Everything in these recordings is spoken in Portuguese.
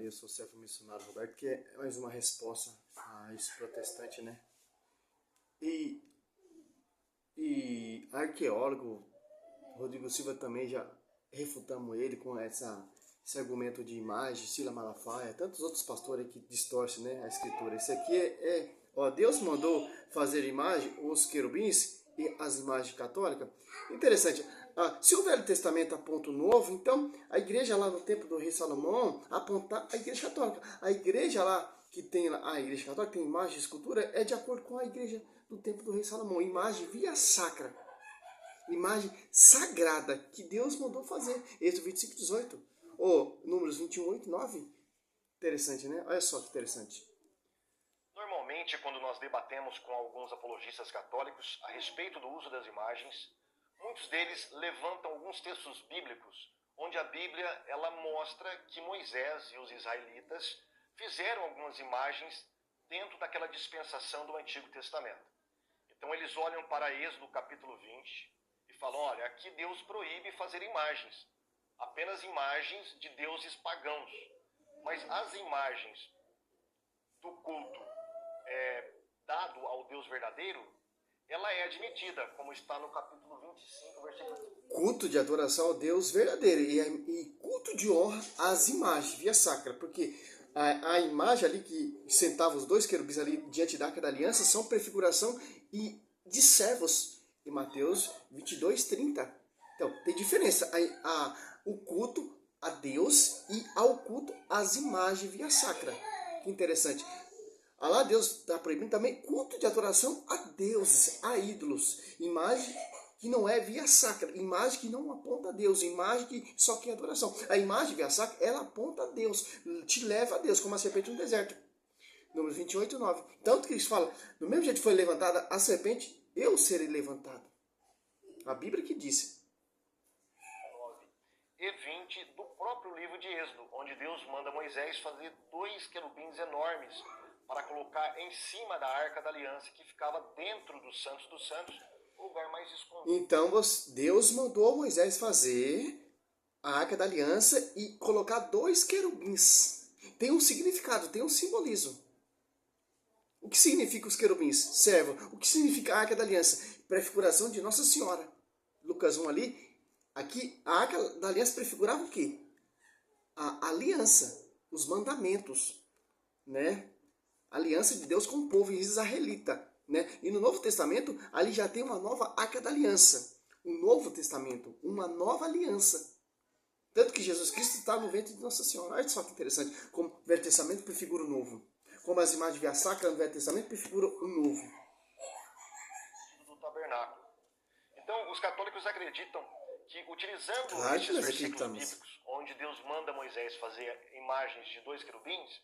eu sou servo missionário Roberto, que é mais uma resposta a esse protestante, né? E arqueólogo, Rodrigo Silva também já refutamos ele com esse argumento de imagem, Sila Malafaia, tantos outros pastores que distorcem, né, a escritura. Esse aqui ó, Deus mandou fazer imagem, os querubins e as imagens católicas. Interessante. Se o Velho Testamento aponta o Novo, então a igreja lá no tempo do rei Salomão aponta a igreja católica. A igreja lá que tem a igreja católica, tem imagem e escultura, é de acordo com a igreja do tempo do rei Salomão. Imagem via sacra. Imagem sagrada que Deus mandou fazer. Êxodo 25, 18. Ou Números 21, 8, 9. Interessante, né? Olha só que interessante. Normalmente, quando nós debatemos com alguns apologistas católicos a respeito do uso das imagens, muitos deles levantam alguns textos bíblicos, onde a Bíblia ela mostra que Moisés e os israelitas fizeram algumas imagens dentro daquela dispensação do Antigo Testamento. Então eles olham para Êxodo capítulo 20 e falam, olha, aqui Deus proíbe fazer imagens, apenas imagens de deuses pagãos. Mas as imagens do culto dado ao Deus verdadeiro, ela é admitida, como está no capítulo 25, versículo 15. Culto de adoração ao Deus verdadeiro e culto de honra às imagens, via sacra, porque a imagem ali que sentavam os dois querubins ali diante da Arca da Aliança são prefiguração de servos, em Mateus 22, 30. Então, tem diferença o culto a Deus e ao culto às imagens via sacra. Que interessante. Lá Deus está proibindo também culto de adoração a deuses, a ídolos. Imagem que não é via sacra, imagem que não aponta a Deus, imagem que só quer adoração. A imagem via sacra, ela aponta a Deus, te leva a Deus, como a serpente no deserto. Números 28, 9. Tanto que eles falam, do mesmo jeito que foi levantada a serpente, eu serei levantado. A Bíblia que disse. E 20 do próprio livro de Êxodo, onde Deus manda Moisés fazer 2 querubins enormes para colocar em cima da Arca da Aliança, que ficava dentro do Santos dos Santos, o lugar mais escondido. Então Deus mandou Moisés fazer a Arca da Aliança e colocar 2 querubins. Tem um significado, tem um simbolismo. O que significa os querubins? Servo. O que significa a Arca da Aliança? Prefiguração de Nossa Senhora. Lucas 1 ali. Aqui, a Arca da Aliança prefigurava o quê? A aliança, os mandamentos, né? A aliança de Deus com o povo israelita, né? E no Novo Testamento, ali já tem uma nova Arca da Aliança. Um Novo Testamento, uma nova aliança. Tanto que Jesus Cristo está no ventre de Nossa Senhora. Olha só que interessante, como o Velho Testamento prefigura o Novo. Como as imagens via sacra no Velho Testamento prefiguram o Novo. Do tabernáculo. Então, os católicos acreditam que, utilizando esses versículos bíblicos, onde Deus manda Moisés fazer imagens de 2 querubins,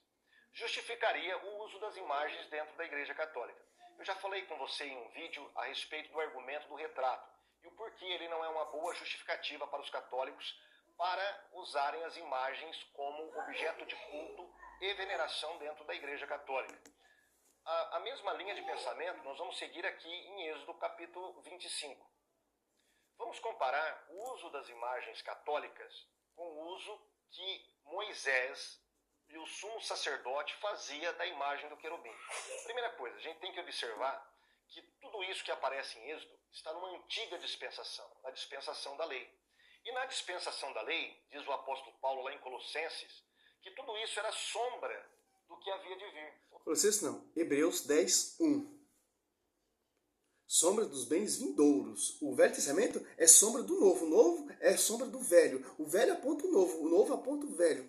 justificaria o uso das imagens dentro da Igreja Católica. Eu já falei com você em um vídeo a respeito do argumento do retrato e o porquê ele não é uma boa justificativa para os católicos para usarem as imagens como objeto de culto e veneração dentro da Igreja Católica. A mesma linha de pensamento nós vamos seguir aqui em Êxodo capítulo 25. Vamos comparar o uso das imagens católicas com o uso que Moisés e o sumo sacerdote fazia da imagem do querubim. Primeira coisa, a gente tem que observar que tudo isso que aparece em Êxodo está numa antiga dispensação, na dispensação da lei. E na dispensação da lei, diz o apóstolo Paulo lá em Colossenses, que tudo isso era sombra do que havia de vir. Colossenses não, Hebreus 10, 1. Sombra dos bens vindouros. O Velho Testamento é sombra do Novo. O Novo é sombra do Velho. O Velho aponta o Novo aponta o Velho.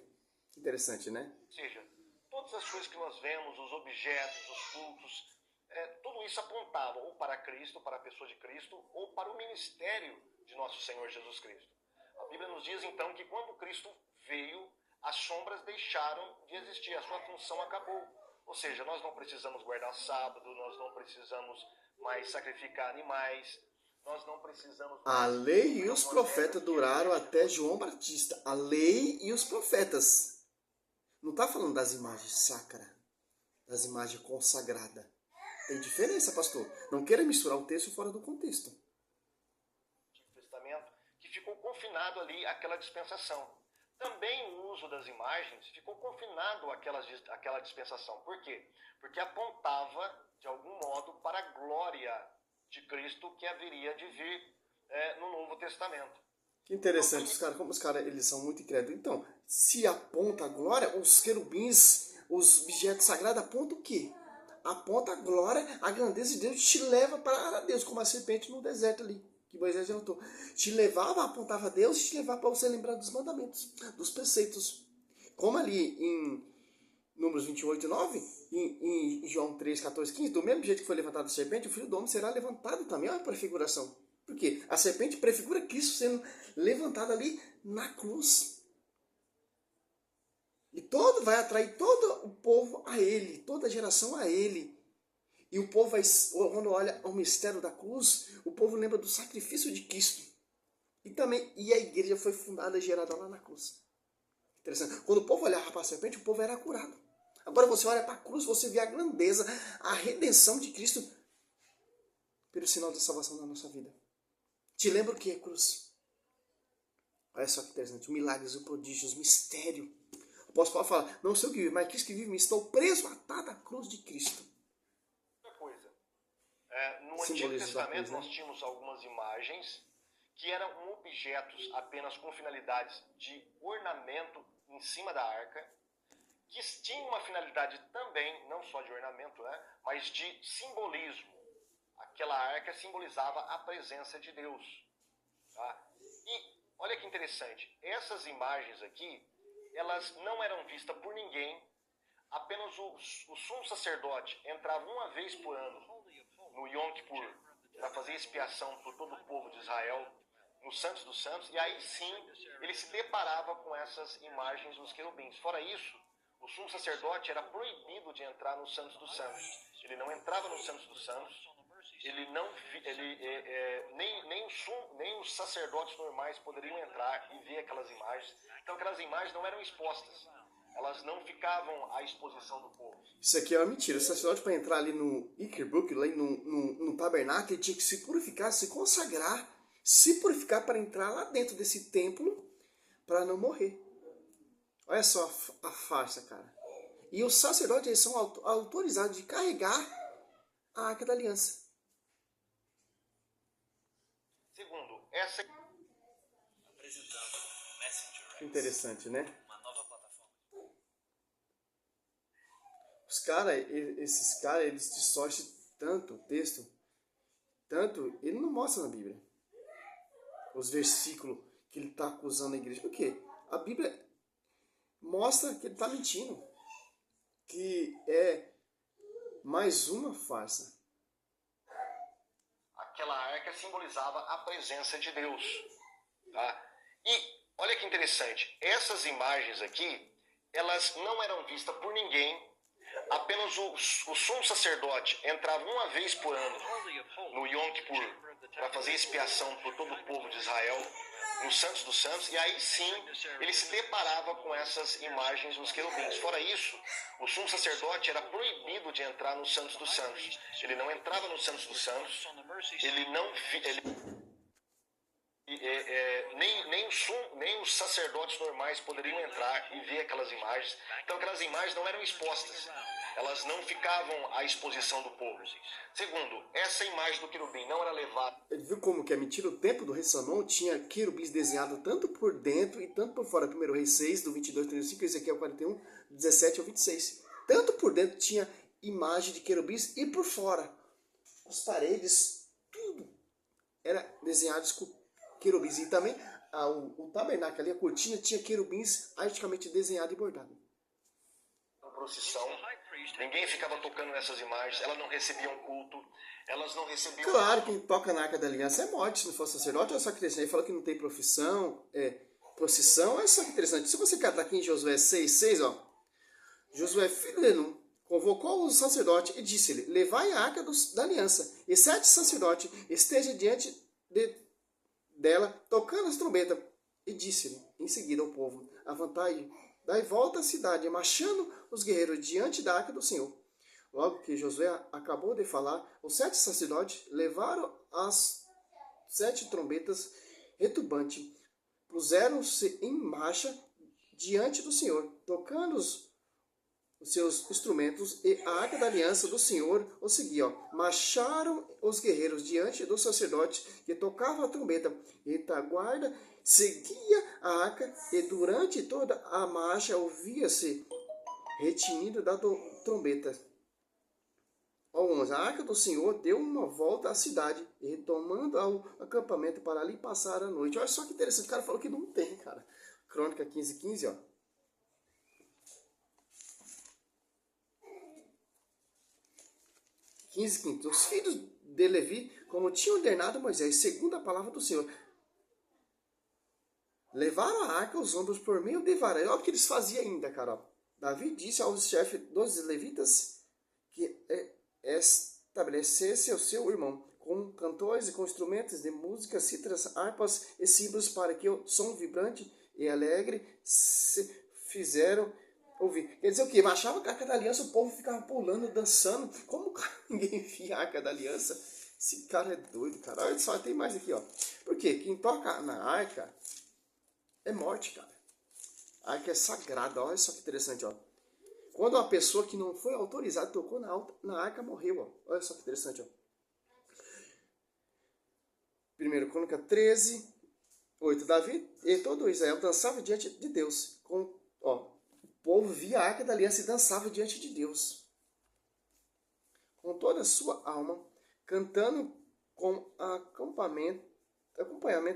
Interessante, né? Ou seja, todas as coisas que nós vemos, os objetos, os cultos, tudo isso apontava ou para Cristo, para a pessoa de Cristo, ou para o ministério de nosso Senhor Jesus Cristo. A Bíblia nos diz então que quando Cristo veio, as sombras deixaram de existir, a sua função acabou. Ou seja, nós não precisamos guardar sábado, nós não precisamos mais sacrificar animais, nós não precisamos... A lei e os profetas duraram até João Batista. A lei e os profetas. Não está falando das imagens sacras, das imagens consagradas. Tem diferença, pastor. Não queira misturar o texto fora do contexto. Testamento que ficou confinado ali àquela dispensação. também o uso das imagens ficou confinado àquela dispensação. Por quê? Porque apontava, de algum modo, para a glória de Cristo que haveria de vir no Novo Testamento. Que interessante, como os caras eles são muito incrédulos. Então, se aponta a glória, os querubins, os objetos sagrados apontam o quê? Aponta a glória, a grandeza de Deus, te leva para Deus, como a serpente no deserto ali, que Moisés derrotou. Te levava, apontava a Deus e te levava para você lembrar dos mandamentos, dos preceitos. Como ali em Números 28, 9, em João 3, 14, 15, do mesmo jeito que foi levantado a serpente, o Filho do Homem será levantado também. Olha a prefiguração. Por quê? A serpente prefigura Cristo sendo levantado ali na cruz. E vai atrair todo o povo a ele, toda a geração a ele. E o povo, quando olha o mistério da cruz, o povo lembra do sacrifício de Cristo. E a igreja foi fundada e gerada lá na cruz. Interessante. Quando o povo olhava para a serpente, o povo era curado. Agora você olha para a cruz, você vê a grandeza, a redenção de Cristo pelo sinal da salvação na nossa vida. Te lembra o que é cruz? Olha só que interessante. Os milagres, os prodígios, o mistério. O apóstolo Paulo fala, não sei o que vive, mas Cristo que vive, estou preso, atado à cruz de Cristo. Outra coisa. No Antigo Testamento nós tínhamos algumas imagens que eram objetos apenas com finalidades de ornamento em cima da arca, que tinham uma finalidade também, não só de ornamento, mas de simbolismo. Aquela arca simbolizava a presença de Deus. Tá? E olha que interessante, essas imagens aqui, elas não eram vistas por ninguém, apenas o sumo sacerdote entrava uma vez por ano no Yom Kippur para fazer expiação por todo o povo de Israel, no Santos dos Santos, e aí sim ele se deparava com essas imagens dos querubins. Fora isso, o sumo sacerdote era proibido de entrar no Santos dos Santos. Ele não entrava no Santos dos Santos, nem os sacerdotes normais poderiam entrar e ver aquelas imagens. Então aquelas imagens não eram expostas. Elas não ficavam à exposição do povo. Isso aqui é uma mentira. O sacerdote, para entrar ali no Ikerbuk, lá no tabernáculo, ele tinha que se purificar, se consagrar, se purificar para entrar lá dentro desse templo para não morrer. Olha só a farsa, cara. E os sacerdotes eles são autorizados de carregar a Arca da Aliança. Segundo, essa... Apresentando Messenger. Interessante, né? Uma nova plataforma. Esses caras, eles distorcem tanto o texto, tanto, ele não mostra na Bíblia os versículos que ele está acusando a igreja. Por quê? A Bíblia mostra que ele está mentindo, que é mais uma farsa. Aquela arca simbolizava a presença de Deus. Tá? E olha que interessante, essas imagens aqui, elas não eram vistas por ninguém, apenas o sumo sacerdote entrava uma vez por ano no Yom Kippur para fazer expiação por todo o povo de Israel, no Santos dos Santos, e aí sim ele se deparava com essas imagens dos querubins. Fora isso, o sumo sacerdote era proibido de entrar no Santos dos Santos. Ele não entrava no Santos dos Santos, nem os sacerdotes normais poderiam entrar e ver aquelas imagens. Então aquelas imagens não eram expostas. Elas não ficavam à exposição do povo. Segundo, essa imagem do querubim não era levada... Ele viu como que é mentira? O templo do rei Salomão tinha querubins desenhados tanto por dentro e tanto por fora. 1 Reis 6, do 22 ao 35, Ezequiel 41, 17 ao 26. Tanto por dentro tinha imagem de querubins e por fora. As paredes, tudo era desenhado com querubins. E também o tabernáculo ali, a cortina, tinha querubins artisticamente desenhado e bordado. Procissão, ninguém ficava tocando nessas imagens, elas não recebiam culto, elas não recebiam... Claro, quem toca na Arca da Aliança é morte, se não for sacerdote, olha só que interessante. Ele fala que não tem procissão, olha só que interessante. Se você catar aqui em Josué 6, ó, Josué, filho de Nun, convocou o sacerdote e disse-lhe, levai a Arca da Aliança, e 7 sacerdotes esteja diante dela, tocando as trombetas. E disse-lhe, em seguida ao povo, avantai, dai volta à cidade, marchando os guerreiros diante da Arca do Senhor. Logo que Josué acabou de falar, os 7 sacerdotes levaram as 7 trombetas retumbantes, puseram-se em marcha diante do Senhor, tocando os seus instrumentos, e a arca da aliança do Senhor o seguia. Marcharam os guerreiros diante do sacerdote que tocava a trombeta. Retaguarda seguia a arca, e durante toda a marcha ouvia-se retinido da trombeta. A arca do Senhor deu uma volta à cidade, retomando ao acampamento para ali passar a noite. Olha só que interessante, o cara falou que não tem, cara. Crônica 15:15, ó. 15:15. Os filhos de Levi, como tinham ordenado Moisés, segundo a palavra do Senhor, levaram a arca aos ombros por meio de varas. Olha o que eles faziam ainda, cara. Davi disse aos chefes dos levitas que estabelecesse o seu irmão com cantores e com instrumentos de música, cítaras, harpas e símbolos, para que o som vibrante e alegre se fizeram ouvir. Quer dizer o quê? Baixava a arca da aliança, o povo ficava pulando, dançando. Como ninguém enfia a arca da aliança? Esse cara é doido, cara. Olha só, tem mais aqui, ó. Por quê? Quem toca na arca é morte, cara. A arca é sagrada, olha só que interessante, ó. Quando uma pessoa que não foi autorizada tocou na arca, morreu, ó. Olha só que interessante, ó. 1 Crônica 13:8. Davi e todo Israel dançava diante de Deus. O povo via a arca da aliança e dançava diante de Deus. Com toda a sua alma, cantando com acompanhamento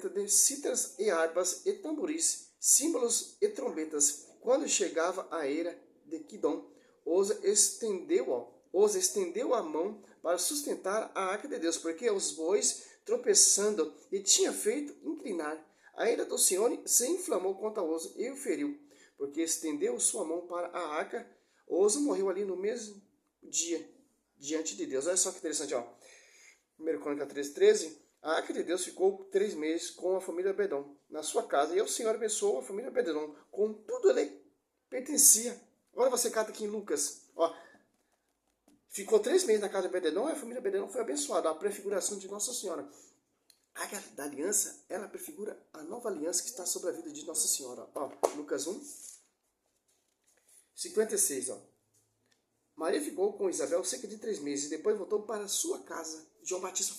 de cítaras e harpas e tamboris, símbolos e trombetas. Quando chegava a era de Quidom, Osa estendeu a mão para sustentar a arca de Deus, porque os bois tropeçando e tinha feito inclinar. A ira do Senhor se inflamou contra Osa e o feriu, porque estendeu sua mão para a arca. Osa morreu ali no mesmo dia, diante de Deus. Olha só que interessante, ó. 1 Crônica 13:13. A arca de Deus ficou 3 meses com a família Obededom na sua casa, e o Senhor abençoou a família Obededom com tudo ele pertencia. Agora você cata aqui em Lucas, ó. Ficou 3 meses na casa de Obededom, e a família Obededom foi abençoada. A prefiguração de Nossa Senhora. A arca da aliança, ela prefigura a nova aliança que está sobre a vida de Nossa Senhora. Ó, Lucas 1:56, ó. Maria ficou com Isabel cerca de 3 meses, e depois voltou para sua casa. João Batista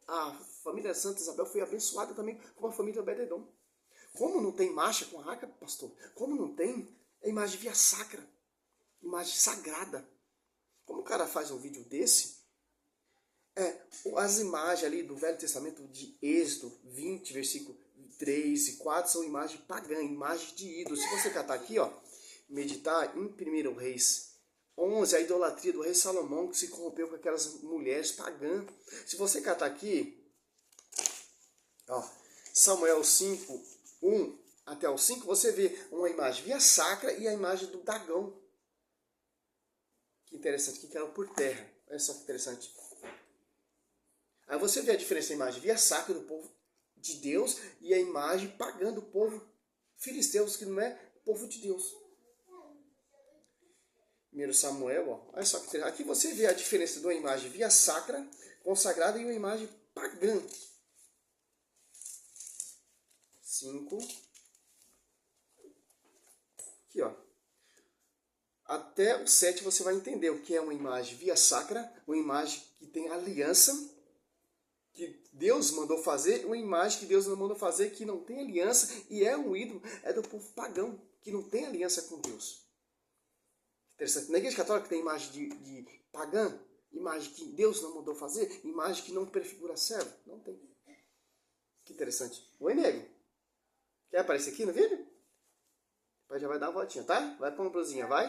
a família Santa Isabel foi abençoada também com a família Obededom. Como não tem marcha com a arca, pastor? Como não tem? É imagem via sacra, imagem sagrada. Como o cara faz um vídeo desse? As imagens ali do Velho Testamento de Êxodo 20, versículo 3 e 4, são imagens pagãs, imagens de ídolos. Se você catar aqui, ó, meditar em 1 Reis 11, a idolatria do rei Salomão, que se corrompeu com aquelas mulheres pagãs. Se você catar aqui, ó, Samuel 5:1 até o 5, você vê uma imagem via sacra e a imagem do Dagão. Que interessante, que caiu por terra. Olha só que interessante. Aí você vê a diferença da imagem via sacra do povo de Deus e a imagem pagã do povo filisteus, que não é povo de Deus. 1 Samuel, ó, olha só que interessante. Aqui você vê a diferença de uma imagem via sacra, consagrada, e uma imagem pagã. 5. Aqui, ó. Até o 7 você vai entender o que é uma imagem via sacra, uma imagem que tem aliança, que Deus mandou fazer, uma imagem que Deus não mandou fazer, que não tem aliança, e é um ídolo, é do povo pagão, que não tem aliança com Deus. Interessante. Na Igreja Católica tem imagem de pagã, imagem que Deus não mandou fazer, imagem que não prefigura servo. Não tem. Que interessante. Oi, nego. Quer aparecer aqui no vídeo? Depois já vai dar uma voltinha, tá? Vai pôr uma blusinha, vai?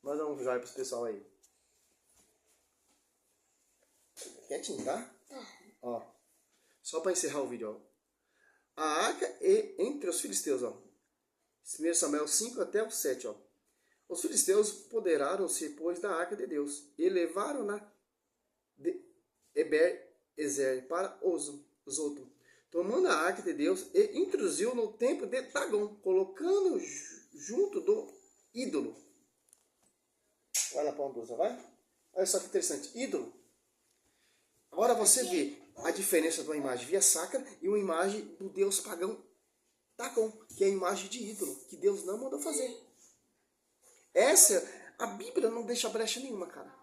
Manda um joinha pro pessoal aí. Quietinho, tá? Ó. Só para encerrar o vídeo, ó. A arca entre os filisteus, ó. 1 Samuel 5 até o 7, ó. Os filisteus apoderaram-se, pois, da arca de Deus e levaram-na de Eber-Ezer para Zoto, tomando a arca de Deus e introduziu no templo de Dagom, colocando junto do ídolo. Vai lá para uma blusa, vai? Olha só que interessante, ídolo. Agora você vê a diferença de uma imagem via sacra e uma imagem do Deus pagão Dagon, que é a imagem de ídolo, que Deus não mandou fazer. A Bíblia não deixa brecha nenhuma, cara.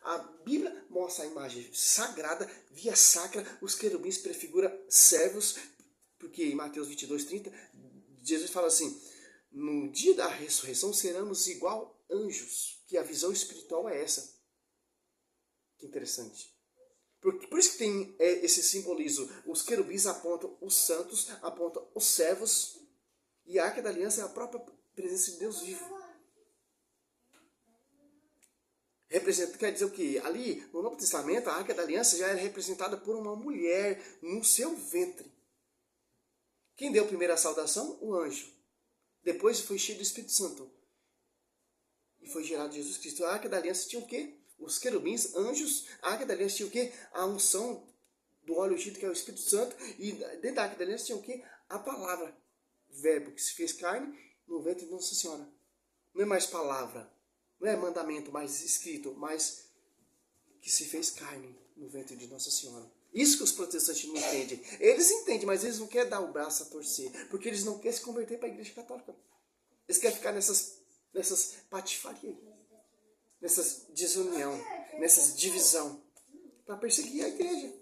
A Bíblia mostra a imagem sagrada, via sacra, os querubins prefigura servos, porque em Mateus 22:30, Jesus fala assim, no dia da ressurreição seremos igual anjos, que a visão espiritual é essa. Que interessante. Por isso que tem esse simbolismo. Os querubins apontam os santos, apontam os servos, e a Arca da Aliança é a própria presença de Deus vivo. Quer dizer o quê? Ali, no Novo Testamento, a Arca da Aliança já era representada por uma mulher no seu ventre. Quem deu a primeira saudação? O anjo. Depois foi cheio do Espírito Santo. E foi gerado Jesus Cristo. A Arca da Aliança tinha o quê? Os querubins, anjos. A Arca da Aliança tinha o quê? A unção do óleo ungido, que é o Espírito Santo. E dentro da Arca da Aliança tinha o quê? A palavra. Verbo que se fez carne no ventre de Nossa Senhora. Não é mais palavra. Não é mandamento mais escrito, mas que se fez carne no ventre de Nossa Senhora. Isso que os protestantes não entendem. Eles entendem, mas eles não querem dar o braço a torcer. Porque eles não querem se converter para a Igreja Católica. Eles querem ficar nessas patifarias, nessas desunião, nessas divisão, para perseguir a Igreja.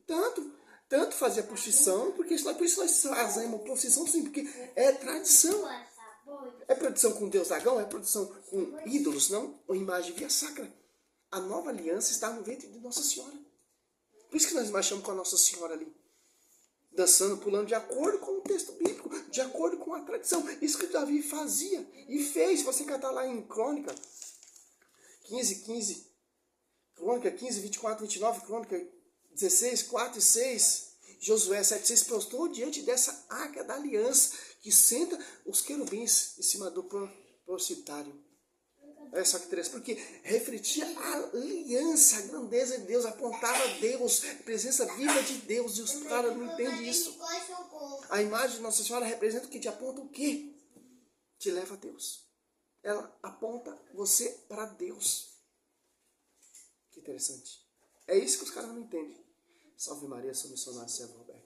Tanto fazer a posição, porque por isso nós fazemos posição sim, porque é tradição. É produção com Deus Dagon? É produção com ídolos, não? Ou imagem via sacra. A nova aliança está no ventre de Nossa Senhora. Por isso que nós marchamos com a Nossa Senhora ali. Dançando, pulando de acordo com o texto bíblico, de acordo com a tradição. Isso que Davi fazia e fez. Se você catar lá em Crônica 15, Crônica 15, 24, 29, Crônica 16, 4 e 6, Josué 7, 6, prostrou diante dessa Arca da Aliança, que senta os querubins em cima do proicitário. Olha só que interessante, porque refletia a aliança, a grandeza de Deus, apontava a Deus, a presença viva de Deus, e os caras não entendem isso. A imagem de Nossa Senhora representa o que? Te aponta o quê? Te leva a Deus. Ela aponta você para Deus. Que interessante. É isso que os caras não entendem. Salve Maria, sou missionário Servo Roberto.